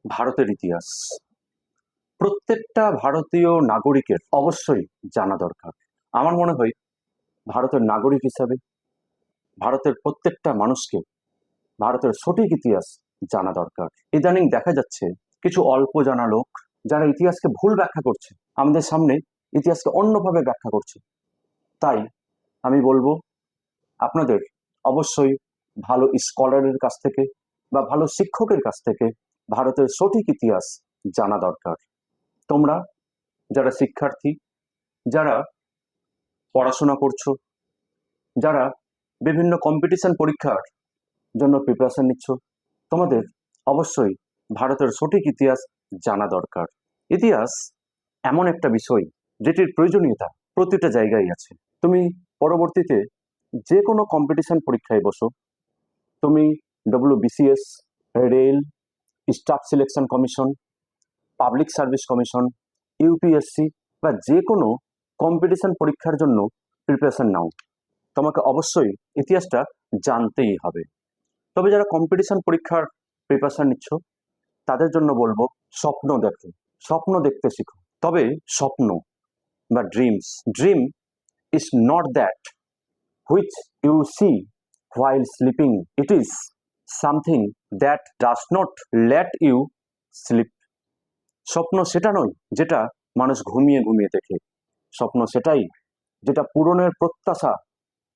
ভারতের ইতিহাস প্রত্যেকটা ভারতীয় নাগরিকের অবশ্যই জানা দরকার। আমার মনে হয় ভারতের নাগরিক হিসাবে ভারতের প্রত্যেকটা মানুষকে ভারতের সঠিক ইতিহাস জানা দরকার। ইদানিং দেখা যাচ্ছে কিছু অল্প জানা লোক যারা ইতিহাসকে ভুল ব্যাখ্যা করছে, আমাদের সামনে ইতিহাসকে অন্যভাবে ব্যাখ্যা করছে। তাই আমি বলবো আপনাদের অবশ্যই ভালো স্কলারের কাছ থেকে বা ভালো শিক্ষকের কাছ থেকে ভারতের সঠিক ইতিহাস জানা দরকার। তোমরা যারা শিক্ষার্থী, যারা পড়াশোনা করছো, যারা বিভিন্ন কম্পিটিশন পরীক্ষার জন্য প্রিপারেশন নিচ্ছ, তোমাদের অবশ্যই ভারতের সঠিক ইতিহাস জানা দরকার। ইতিহাস এমন একটা বিষয় যেটির প্রয়োজনীয়তা প্রতিটা জায়গায় আছে। তুমি পরবর্তীতে যে কোনো কম্পিটিশন পরীক্ষায় বসো, তুমি WBCS, rail, staff selection commission, public service commission, UPSC বা যে কোনো কম্পিটিশন পরীক্ষার জন্য প্রিপারেশন নাও, তোমাকে অবশ্যই ইতিহাসটা জানতেই হবে। তবে যারা কম্পিটিশন পরীক্ষার প্রিপারেশন নিচ্ছ তাদের জন্য বলবো স্বপ্ন দেখো, স্বপ্ন দেখতে শিখো। তবে স্বপ্ন বা dream is not that which you see while sleeping. It is something that does not let you sleep. স্বপ্ন সেটা নয় যেটা মানুষ ঘুমিয়ে ঘুমিয়ে দেখে, স্বপ্ন সেটাই যেটা পূরণের প্রত্যাশা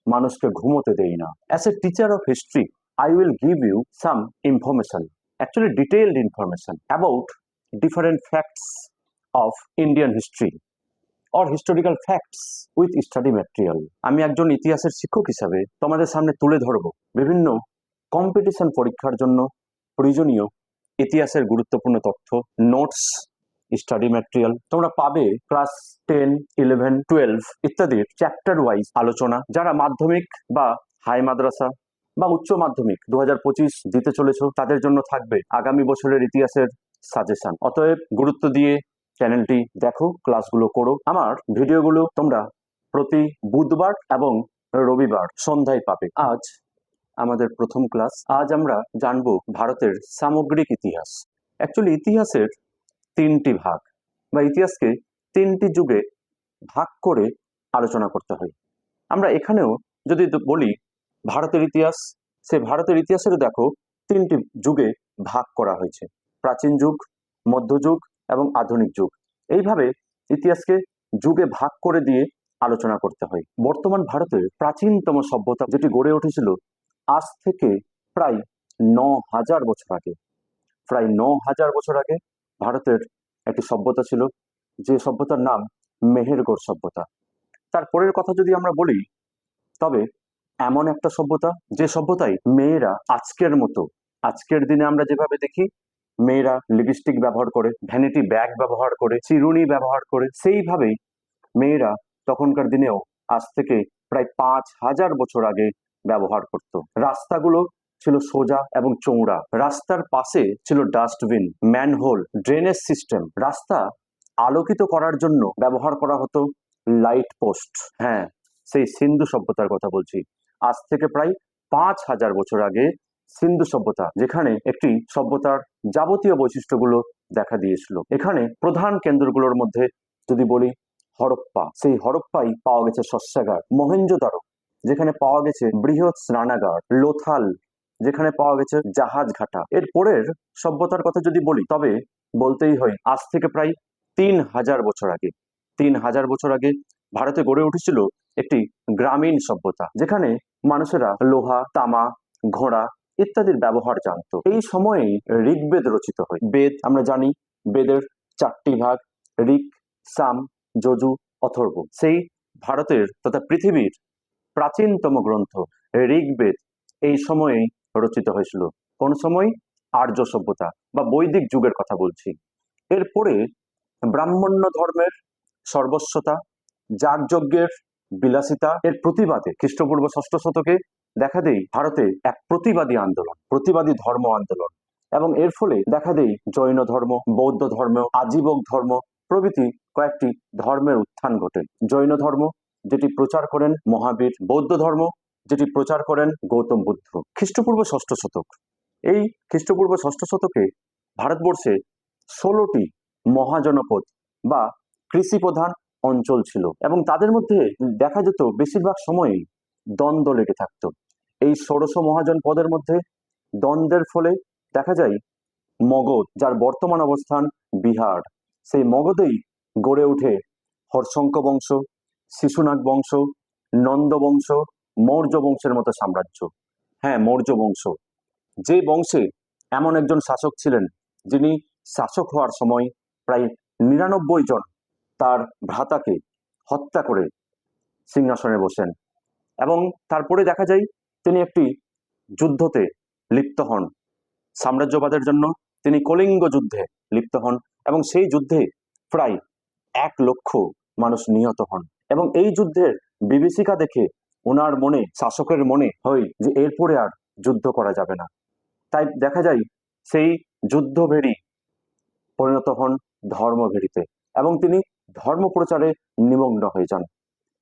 মানুষকে ঘুমোতে দেয় না। As a teacher of history, I will give you some information, actually detailed information about different facts of Indian history or historical facts with study material. আমি একজন ইতিহাসের শিক্ষক হিসাবে তোমাদের সামনে তুলে ধরব বিভিন্ন কম্পিটিশন পরীক্ষার জন্য প্রয়োজনীয় ইতিহাসের গুরুত্বপূর্ণ তথ্য, নোটস, স্টাডি ম্যাটেরিয়াল। তোমরা পাবে ক্লাস 10, 11, 12 ইত্যাদির চ্যাপ্টার ওয়াইজ আলোচনা। যারা মাধ্যমিক বা হাই মাদ্রাসা বা উচ্চ মাধ্যমিক 2025 দিতে চলেছ তাদের জন্য থাকবে আগামী বছরের ইতিহাসের সাজেশন। অতএব গুরুত্ব দিয়ে চ্যানেলটি দেখো, ক্লাসগুলো করো। আমার ভিডিওগুলো তোমরা প্রতি বুধবার এবং রবিবার সন্ধ্যায় পাবে। আজ আমাদের প্রথম ক্লাস। আজ আমরা জানবো ভারতের সামগ্রিক ইতিহাস। অ্যাকচুয়ালি ইতিহাসের তিনটি ভাগ বা ইতিহাসকে তিনটি যুগে ভাগ করে আলোচনা করতে হয়। আমরা এখানেও যদি বলি ভারতের ইতিহাস, সে ভারতের ইতিহাসেরও দেখো তিনটি যুগে ভাগ করা হয়েছে: প্রাচীন যুগ, মধ্যযুগ এবং আধুনিক যুগ। এইভাবে ইতিহাসকে যুগে ভাগ করে দিয়ে আলোচনা করতে হয়। বর্তমান ভারতের প্রাচীনতম সভ্যতা যেটি গড়ে উঠেছিল আজ থেকে প্রায় 9,000 বছর আগে, প্রায় 9,000 বছর আগে ভারতের একটি সভ্যতা ছিল, যে সভ্যতার নাম মেহেরগড় সভ্যতা। তারপরের কথা যদি আমরা বলি, তবে এমন একটা সভ্যতা যে সভ্যতায় মেয়েরা আজকের মতো, আজকের দিনে আমরা যেভাবে দেখি মেয়েরা লিপস্টিক ব্যবহার করে, ভ্যানিটি ব্যাগ ব্যবহার করে, চিরুনি ব্যবহার করে, সেইভাবেই মেয়েরা তখনকার দিনেও আজ থেকে প্রায় 5,000 বছর আগে ব্যবহার করত। রাস্তাগুলো ছিল সোজা এবং চৌড়া, রাস্তার পাশে ছিল ডাস্টবিন, ম্যানহোল, ড্রেনেজ সিস্টেম। রাস্তা আলোকিত করার জন্য ব্যবহার করা হতো লাইট পোস্ট। হ্যাঁ, সেই সিন্ধু সভ্যতার কথা বলছি। আজ থেকে প্রায় 5,000 বছর আগে সিন্ধু সভ্যতা, যেখানে একটি সভ্যতার যাবতীয় বৈশিষ্ট্যগুলো দেখা দিয়েছিল। এখানে প্রধান কেন্দ্রগুলোর মধ্যে যদি বলি হরপ্পা, সেই হরপ্পাই পাওয়া গেছে শস্যাগার, মহেঞ্জোদারো যেখানে পাওয়া গেছে বৃহৎ স্নানাগার, লোথাল যেখানে পাওয়া গেছে জাহাজ ঘাটা। এর পরের সভ্যতার কথা যদি বলি তবে বলতেই হয় আজ থেকে প্রায় 3,000 বছর আগে, 3,000 বছর আগে ভারতে গড়ে উঠেছিল একটি গ্রামীণ সভ্যতা, যেখানে মানুষেরা লোহা, তামা, ঘোড়া ইত্যাদির ব্যবহার জানত। এই সময়েই ঋগ্বেদ রচিত হয়। বেদ আমরা জানি, বেদের 4টি ভাগ: ঋক, সাম, যজু, অথর্ব। সেই ভারতের তথা পৃথিবীর প্রাচীনতম গ্রন্থ ঋগ্বেদ এই সময়েই রচিত হয়েছিল। কোন সময়? আর্য সভ্যতা বা বৈদিক যুগের কথা বলছি। এরপরে ব্রাহ্মণ্য ধর্মের সর্বস্বতা, যাগযজ্ঞের বিলাসিতা এর প্রতিবাদে খ্রিস্টপূর্ব 6ষ্ঠ শতকে দেখা দেয় ভারতে এক প্রতিবাদী আন্দোলন, প্রতিবাদী ধর্ম আন্দোলন, এবং এর ফলে দেখা দেয় জৈন ধর্ম, বৌদ্ধ ধর্ম, আজীবক ধর্ম প্রভৃতি কয়েকটি ধর্মের উত্থান ঘটে। জৈন ধর্ম যেটি প্রচার করেন মহাবীর, বৌদ্ধ ধর্ম যেটি প্রচার করেন গৌতম বুদ্ধ। খ্রিস্টপূর্ব 6ষ্ঠ শতক, এই খ্রিস্টপূর্ব 6ষ্ঠ শতকে ভারতবর্ষে 16টি মহাজনপদ বা কৃষি প্রধান অঞ্চল ছিল এবং তাদের মধ্যে দেখা যেত বেশিরভাগ সময়ই দ্বন্দ্ব লেগে থাকতো। এই 1600 মহাজনপদের মধ্যে দ্বন্দ্বের ফলে দেখা যায় মগধ, যার বর্তমান অবস্থান বিহার, সেই মগধেই গড়ে ওঠে হর্ষঙ্ক বংশ, শিশুনাগ বংশ, নন্দ বংশ, মৌর্য বংশের মতো সাম্রাজ্য। হ্যাঁ, মৌর্য বংশ, যে বংশে এমন একজন শাসক ছিলেন যিনি শাসক হওয়ার সময় প্রায় 99 জন তার ভ্রাতাকে হত্যা করে সিংহাসনে বসেন এবং তারপরে দেখা যায় তিনি একটি যুদ্ধতে লিপ্ত হন। সাম্রাজ্যবাদের জন্য তিনি কলিঙ্গ যুদ্ধে লিপ্ত হন এবং সেই যুদ্ধে প্রায় 1 লক্ষ মানুষ নিহত হন এবং এই যুদ্ধের বিভীষিকা দেখে ওনার মনে, শাসকের মনে হয় যে এরপরে আর যুদ্ধ করা যাবে না। তাই দেখা যায় সেই যুদ্ধভেড়ি পরিণত হন ধর্মভেড়িতে এবং তিনি ধর্ম প্রচারে নিমগ্ন হয়ে যান।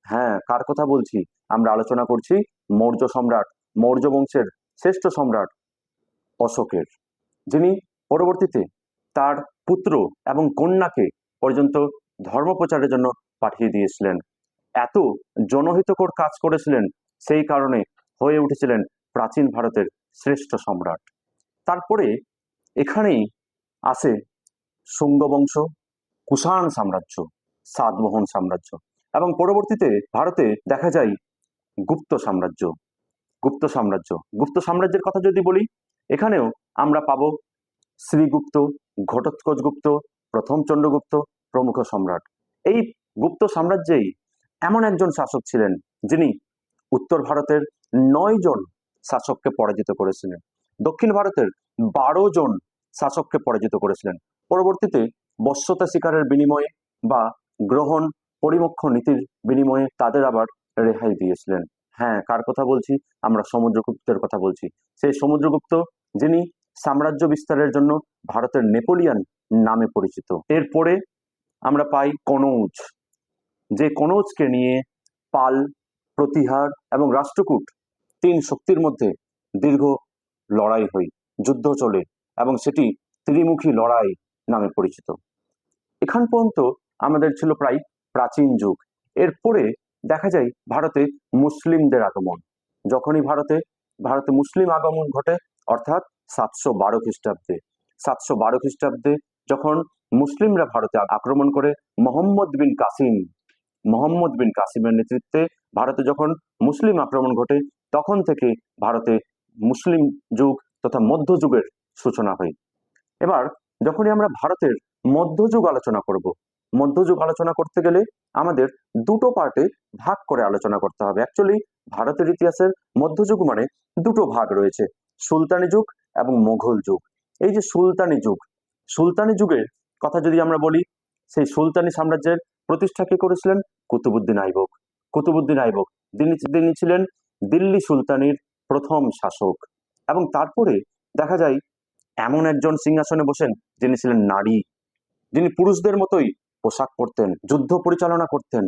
হ্যাঁ, কার কথা বলছি? আমরা আলোচনা করছি মৌর্য সম্রাট, মৌর্য বংশের শ্রেষ্ঠ সম্রাট অশোকের, যিনি পরবর্তীতে তার পুত্র এবং কন্যাকে পর্যন্ত ধর্ম প্রচারের জন্য পাঠিয়ে দিয়েছিলেন। এত জনহিতকর কাজ করেছিলেন, সেই কারণে হয়ে উঠেছিলেন প্রাচীন ভারতের শ্রেষ্ঠ সম্রাট। তারপরে এখানেই আসে শুঙ্গ বংশ, কুষাণ সাম্রাজ্য, সাতবাহন সাম্রাজ্য এবং পরবর্তীতে ভারতে দেখা যায় গুপ্ত সাম্রাজ্য। গুপ্ত সাম্রাজ্যের কথা যদি বলি, এখানেও আমরা পাবো শ্রীগুপ্ত, ঘটোৎকচ গুপ্ত, প্রথম চন্দ্রগুপ্ত প্রমুখ সম্রাট। এই গুপ্ত সাম্রাজ্যেই এমন একজন শাসক ছিলেন যিনি উত্তর ভারতের 9 জন শাসককে পরাজিত করেছিলেন, দক্ষিণ ভারতের 12 জন শাসককে পরাজিত করেছিলেন। পরবর্তীতে বশ্যতা শিকারের বিনিময়ে বা গ্রহণ পরিমোক্ষ নীতির বিনিময়ে তাদের আবার রেহাই দিয়েছিলেন। হ্যাঁ, কার কথা বলছি? আমরা সমুদ্রগুপ্তের কথা বলছি। সেই সমুদ্রগুপ্ত যিনি সাম্রাজ্য বিস্তারের জন্য ভারতের নেপোলিয়ান নামে পরিচিত। এরপরে আমরা পাই কনৌজ, যে কনৌজকে নিয়ে পাল, প্রতিহার এবং রাষ্ট্রকূট 3 শক্তির মধ্যে দীর্ঘ লড়াই হয়, যুদ্ধ চলে এবং সেটি ত্রিমুখী লড়াই নামে পরিচিত। এখান পর্যন্ত আমাদের ছিল প্রায় প্রাচীন যুগ। এরপরে দেখা যায় ভারতে মুসলিমদের আগমন। যখনই ভারতে মুসলিম আগমন ঘটে, অর্থাৎ 712 খ্রিস্টাব্দে, 712 খ্রিস্টাব্দে যখন মুসলিমরা ভারতে আক্রমণ করে মোহাম্মদ বিন কাসিমের নেতৃত্বে ভারতে যখন মুসলিম আক্রমণ ঘটে, তখন থেকে ভারতে মুসলিম যুগ তথা মধ্যযুগের সূচনা হয়। এবার যখনই আমরা ভারতের মধ্যযুগ আলোচনা করব, মধ্যযুগ আলোচনা করতে গেলে আমাদের দুটো পার্টে ভাগ করে আলোচনা করতে হবে। অ্যাকচুয়ালি ভারতের ইতিহাসের মধ্যযুগ মানে দুটো ভাগ রয়েছে, সুলতানি যুগ এবং মোঘল যুগ। এই যে সুলতানি যুগের কথা যদি আমরা বলি, সেই সুলতানি সাম্রাজ্যের প্রতিষ্ঠা কে করেছিলেন? কুতুবুদ্দিন আইবক। তিনি ছিলেন দিল্লি সুলতানির প্রথম শাসক এবং তারপরে দেখা যায় এমন একজন সিংহাসনে বসেন যিনি ছিলেন নারী, যিনি পুরুষদের মতোই পোশাক পরতেন, যুদ্ধ পরিচালনা করতেন।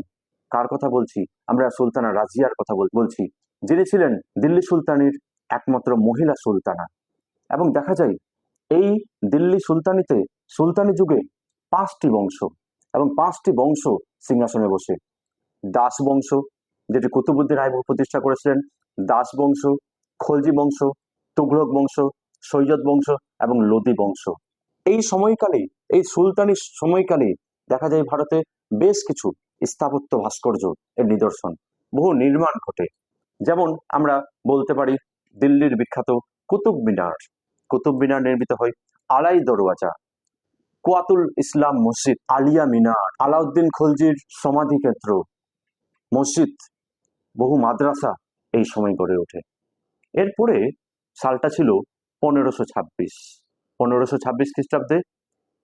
কার কথা বলছি? আমরা সুলতানা রাজিয়ার কথা বলছি, যিনি ছিলেন দিল্লি সুলতানির একমাত্র মহিলা সুলতানা। এবং দেখা যায় এই দিল্লি সুলতানি যুগে 5টি বংশ এবং 5টি বংশ সিংহাসনে বসে। দাস বংশ, যেটি কুতুবুদ্দিন আইবক প্রতিষ্ঠা করেছিলেন, দাস বংশ, খলজি বংশ, তুঘলক বংশ, সৈয়দ বংশ এবং লোদি বংশ। এই সুলতানি সময়কালে দেখা যায় ভারতে বেশ কিছু স্থাপত্য ভাস্কর্য এর নিদর্শন, বহু নির্মাণ ঘটে। যেমন আমরা বলতে পারি দিল্লির বিখ্যাত কুতুব মিনার নির্মিত হয়, আলাই দরওয়াজা, কুয়াতুল ইসলাম মসজিদ, আলিয়া মিনার, আলাউদ্দিন খলজির সমাধি ক্ষেত্র, মসজিদ, বহু মাদ্রাসা এই সময় গড়ে ওঠে। এরপরে সালটা ছিল 1526 খ্রিস্টাব্দে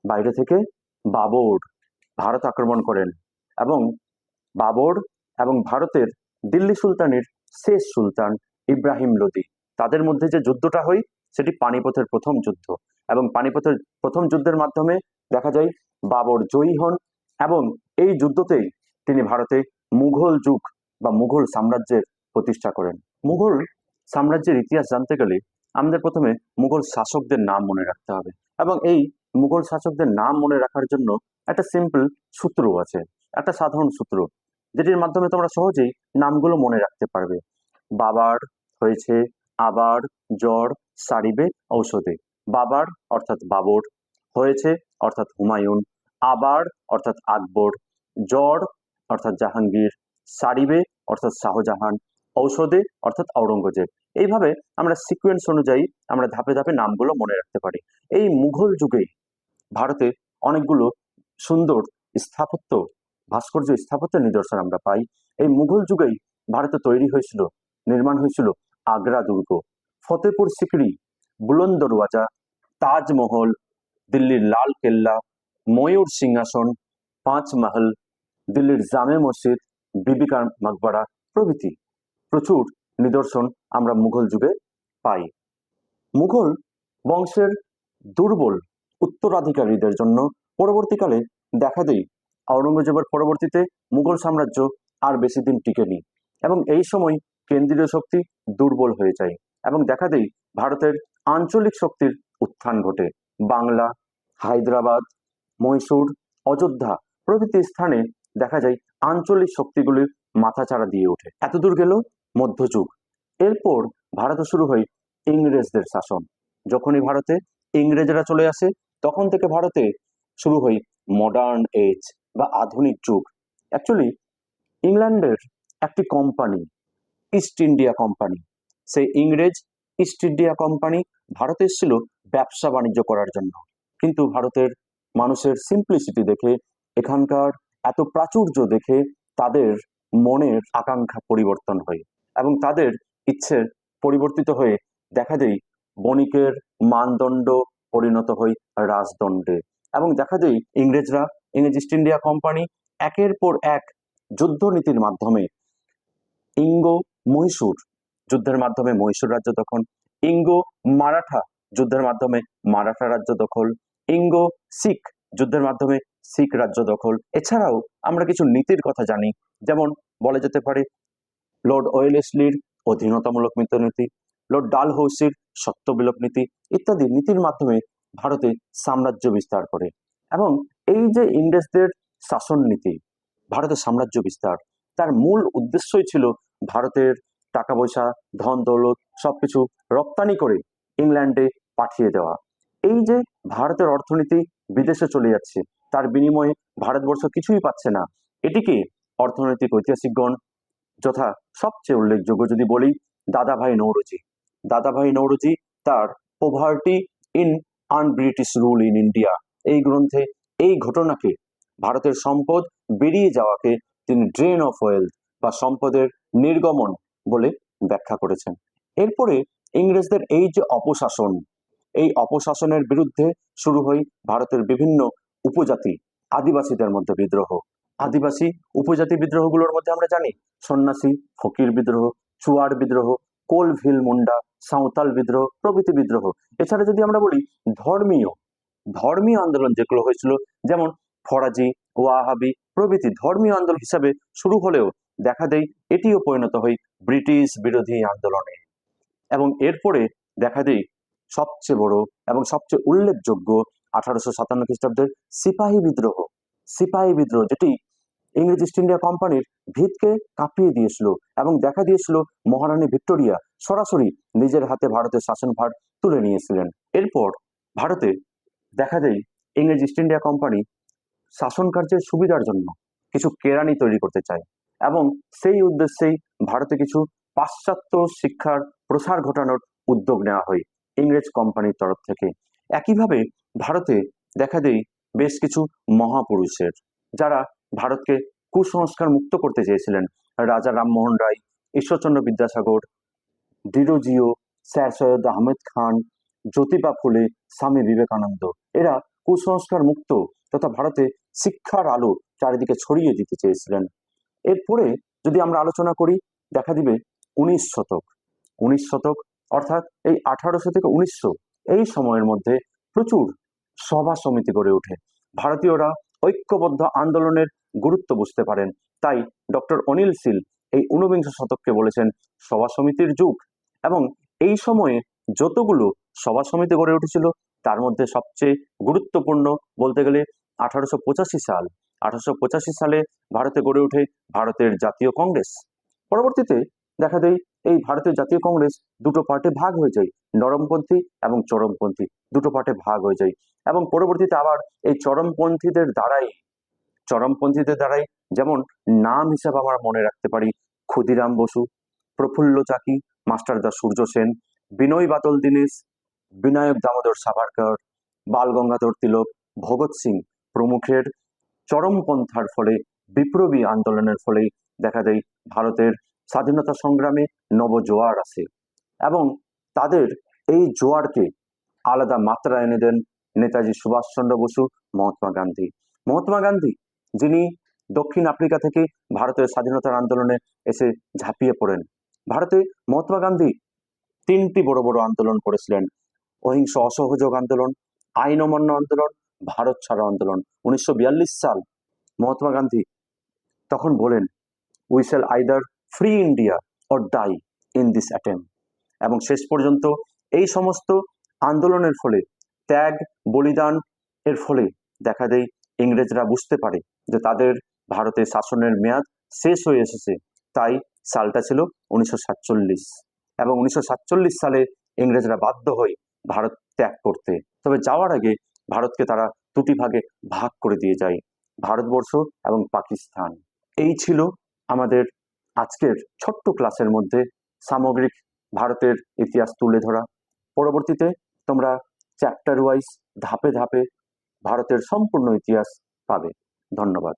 বাইরে থেকে বাবর ভারত আক্রমণ করেন এবং ভারতের দিল্লি সুলতানের শেষ সুলতান ইব্রাহিম লোদি, তাদের মধ্যে যে যুদ্ধটা হয় সেটি পানিপথের প্রথম যুদ্ধ এবং পানিপথের প্রথম যুদ্ধের মাধ্যমে দেখা যায় বাবর জয়ী হন এবং এই যুদ্ধতেই তিনি ভারতে মুঘল যুগ বা মুঘল সাম্রাজ্যের প্রতিষ্ঠা করেন। মুঘল সাম্রাজ্যের ইতিহাস জানতে গেলে আমাদের প্রথমে মুঘল শাসকদের নাম মনে রাখতে হবে এবং এই মুঘল শাসকদের নাম মনে রাখার জন্য একটা সিম্পল সূত্র আছে, একটা সাধারণ সূত্র, যেটির মাধ্যমে তোমরা সহজেই নামগুলো মনে রাখতে পারবে। বাবার হয়েছে আবার, জ্বর, সারিবে, ঔষধে। বাবার অর্থাৎ বাবর, হয়েছে অর্থাৎ হুমায়ুন, আবার অর্থাৎ আকবর, জ্বর অর্থাৎ জাহাঙ্গীর, সারিবে অর্থাৎ শাহজাহান, ঔষধে অর্থাৎ আওরঙ্গজেব। এইভাবে আমরা সিকোয়েন্স অনুযায়ী আমরা ধাপে ধাপে নামগুলো মনে রাখতে পারি। এই মুঘল যুগেই ভারতে অনেকগুলো সুন্দর স্থাপত্য, ভাস্কর্য স্থাপত্যের নিদর্শন আমরা পাই। এই মুঘল যুগেই ভারতে তৈরি হয়েছিল, নির্মাণ হয়েছিল আগ্রা দুর্গ, ফতেপুর সিকরি, বুলন্দ দরওয়াজা, তাজমহল, দিল্লির লাল কেল্লা, ময়ূর সিংহাসন, পাঁচ মহল, দিল্লির জামে মসজিদ, বিবিকা মকবরা প্রভৃতি প্রচুর নিদর্শন আমরা মুঘল যুগে পাই। মুঘল বংশের দুর্বল উত্তরাধিকারীদের জন্য পরবর্তীকালে দেখা দেয় আওরঙ্গজেবের পরবর্তীতে মুঘল সাম্রাজ্য আর বেশি দিন টিকেনি এবং এই সময় কেন্দ্রীয় শক্তি দুর্বল হয়ে যায় এবং দেখা দেয় ভারতের আঞ্চলিক শক্তির উত্থান ঘটে। বাংলা, হায়দ্রাবাদ, মহীশূর, অযোধ্যা প্রভৃতি স্থানে দেখা যায় আঞ্চলিক শক্তিগুলি মাথাচাড়া দিয়ে ওঠে। এতদূর গেল মধ্যযুগ। এরপর ভারতে শুরু হয় ইংরেজদের শাসন। যখনই ভারতে ইংরেজরা চলে আসে তখন থেকে ভারতে শুরু হয় মডার্ন এজ বা আধুনিক যুগ। অ্যাকচুয়ালি ইংল্যান্ডের একটি কোম্পানি, ইস্ট ইন্ডিয়া কোম্পানি, সেই ইংরেজ ইস্ট ইন্ডিয়া কোম্পানি ভারতে এসেছিল ব্যবসা বাণিজ্য করার জন্য, কিন্তু ভারতের মানুষের সিম্পলিসিটি দেখে, এখানকার এত প্রাচুর্য দেখে তাদের মনের আকাঙ্ক্ষা পরিবর্তন হয় এবং তাদের ইচ্ছে পরিবর্তিত হয়ে দেখা দেয় বণিকের মানদণ্ড পরিণত হয় রাজদণ্ডে এবং দেখা দেয় ইংরেজ ইস্ট ইন্ডিয়া কোম্পানি একের পর এক যুদ্ধনীতির মাধ্যমে ইঙ্গ মহীশূর যুদ্ধের মাধ্যমে মহীশূর রাজ্য দখল, ইঙ্গ মারাঠা যুদ্ধের মাধ্যমে মারাঠা রাজ্য দখল, ইঙ্গ শিখ যুদ্ধের মাধ্যমে শিখ রাজ্য দখল। এছাড়াও আমরা কিছু নীতির কথা জানি, যেমন বলা যেতে পারে লর্ড ওয়েলেসলির অধীনতামূলক নীতি, লর্ড ডালহৌসির সত্য বিলোপ নীতি ইত্যাদি নীতির মাধ্যমে ভারতে সাম্রাজ্য বিস্তার করে। এবং এই যে ইংরেজদের শাসন নীতি, ভারতের সাম্রাজ্য বিস্তার, তার মূল উদ্দেশ্যই ছিল ভারতের টাকা পয়সা, ধন দৌলত সবকিছু রপ্তানি করে ইংল্যান্ডে পাঠিয়ে দেওয়া। এই যে ভারতের অর্থনীতি বিদেশে চলে যাচ্ছে, তার বিনিময়ে ভারতবর্ষ কিছুই পাচ্ছে না, এটিকে অর্থনৈতিক ঐতিহাসিকগণ যথা সবচেয়ে উল্লেখযোগ্য যদি বলি দাদাভাই নৌরোজি তার poverty in un-British rule in India এই গ্রন্থে এই ঘটনাকে, ভারতের সম্পদ বেরিয়ে যাওয়াকে তিনি ড্রেন অফ ওয়েলথ বা সম্পদের নির্গমন বলে ব্যাখ্যা করেছেন। এরপরে ইংরেজদের এই যে অপশাসন, এই অপশাসনের বিরুদ্ধে শুরু হয় ভারতের বিভিন্ন উপজাতি আদিবাসীদের মধ্যে বিদ্রোহ। আদিবাসী উপজাতি বিদ্রোহগুলোর মধ্যে আমরা জানি সন্ন্যাসী ফকির বিদ্রোহ, চুয়ার বিদ্রোহ, কোলভিল মুন্ডা, সাঁওতাল বিদ্রোহ প্রভৃতি বিদ্রোহ। এছাড়া যদি আমরা বলি ধর্মীয় আন্দোলন যেগুলো হয়েছিল, যেমন ফরাজি, ওয়াহাবি প্রভৃতি ধর্মীয় আন্দোলন হিসাবে শুরু হলেও দেখা দেয় এটিও পরিণত হয় ব্রিটিশ বিরোধী আন্দোলনে। এবং এরপরে দেখা দেয় সবচেয়ে বড় এবং সবচেয়ে উল্লেখযোগ্য 1857 খ্রিস্টাব্দের সিপাহী বিদ্রোহ, যেটি ইংরেজ ইস্ট ইন্ডিয়া কোম্পানির ভিতকে কাঁপিয়ে দিয়েছিল এবং দেখা দিয়েছিল মহারানী ভিক্টোরিয়া সরাসরি নিজের হাতে ভারতের শাসনভার তুলে নিয়েছিলেন। এরপর ভারতে দেখা যায় ইংরেজ ইস্ট ইন্ডিয়া কোম্পানি শাসন কার্যের সুবিধার জন্য কিছু কেরানি তৈরি করতে চায় এবং সেই উদ্দেশ্যেই ভারতে কিছু পাশ্চাত্য শিক্ষার প্রসার ঘটানোর উদ্যোগ নেওয়া হয় ইংরেজ কোম্পানির তরফ থেকে। একইভাবে ভারতে দেখা দেয় বেশ কিছু মহাপুরুষের, যারা ভারতকে কুসংস্কার মুক্ত করতে চেয়েছিলেন। রাজা রামমোহন রায়, ঈশ্বরচন্দ্র বিদ্যাসাগর, ডিরোজিও, স্যার সৈয়দ আহমেদ খান, জ্যোতিবা ফুলে, স্বামী বিবেকানন্দ, এরা কুসংস্কার মুক্ত তথা ভারতে শিক্ষার আলো চারিদিকে ছড়িয়ে দিতে চেয়েছিলেন। এরপরে যদি আমরা আলোচনা করি দেখা দিবে 19 শতক অর্থাৎ এই 1800 থেকে 1900 এই সময়ের মধ্যে প্রচুর সভা সমিতি গড়ে ওঠে। ভারতীয়রা ঐক্যবদ্ধ আন্দোলনের গুরুত্ব বুঝতে পারেন, তাই ডক্টর অনিল শীল এই 19 শতককে বলেছেন সভা সমিতির যুগ। এবং এই সময়ে যতগুলো সভা সমিতি গড়ে উঠেছিল তার মধ্যে সবচেয়ে গুরুত্বপূর্ণ বলতে গেলে 1885 সাল। 1885 সালে ভারতে গড়ে ওঠে ভারতের জাতীয় কংগ্রেস। পরবর্তীতে দেখা দেয় এই ভারতের জাতীয় কংগ্রেস দুটো পার্টে ভাগ হয়ে যায়, নরমপন্থী এবং চরমপন্থী দুটো পার্টে ভাগ হয়ে যায়। এবং পরবর্তীতে আবার এই চরমপন্থীদের দ্বারাই যেমন নাম হিসাবে আমরা মনে রাখতে পারি ক্ষুদিরাম বসু, প্রফুল্ল চাকি, মাস্টারদা সূর্য সেন, বিনয় বাদল দীনেশ, বিনায়ক দামোদর সাভারকর, বাল গঙ্গাধর তিলক, ভগৎ সিং প্রমুখের চরমপন্থার ফলে, বিপ্লবী আন্দোলনের ফলে দেখা দেয় ভারতের স্বাধীনতা সংগ্রামে নবজোয়ার আসে এবং তাদের এই জোয়ারকে আলাদা মাত্রা এনে দেন নেতাজি সুভাষচন্দ্র বসু, মহাত্মা গান্ধী। মহাত্মা গান্ধী যিনি দক্ষিণ আফ্রিকা থেকে ভারতের স্বাধীনতার আন্দোলনে এসে ঝাঁপিয়ে পড়েন। ভারতে মহাত্মা গান্ধী তিনটি বড় বড় আন্দোলন করেছিলেন: অহিংস অসহযোগ আন্দোলন, আইন অমান্য আন্দোলন, ভারত ছাড়ো আন্দোলন। 1942 সাল মহাত্মা গান্ধী তখন বলেন, we shall either free India or die in this attempt. এবং শেষ পর্যন্ত এই সমস্ত আন্দোলনের ফলে, ত্যাগ বলিদান এর ফলে দেখা দেয় ইংরেজরা বুঝতে পারে যে তাদের ভারতে শাসনের মেয়াদ শেষ হয়ে এসেছে। তাই সালটা ছিল 1947 এবং 1947 সালে ইংরেজরা বাধ্য হয় ভারত ত্যাগ করতে। তবে যাওয়ার আগে ভারতকে তারা দুটি ভাগে ভাগ করে দিয়ে যায়, ভারতবর্ষ এবং পাকিস্তান। এই ছিল আমাদের আজকের ছোট্ট ক্লাসের মধ্যে সামগ্রিক ভারতের ইতিহাস তুলে ধরা। পরবর্তীতে তোমরা চ্যাপ্টার ওয়াইজ ধাপে ধাপে ভারতের সম্পূর্ণ ইতিহাস পাবে। ধন্যবাদ।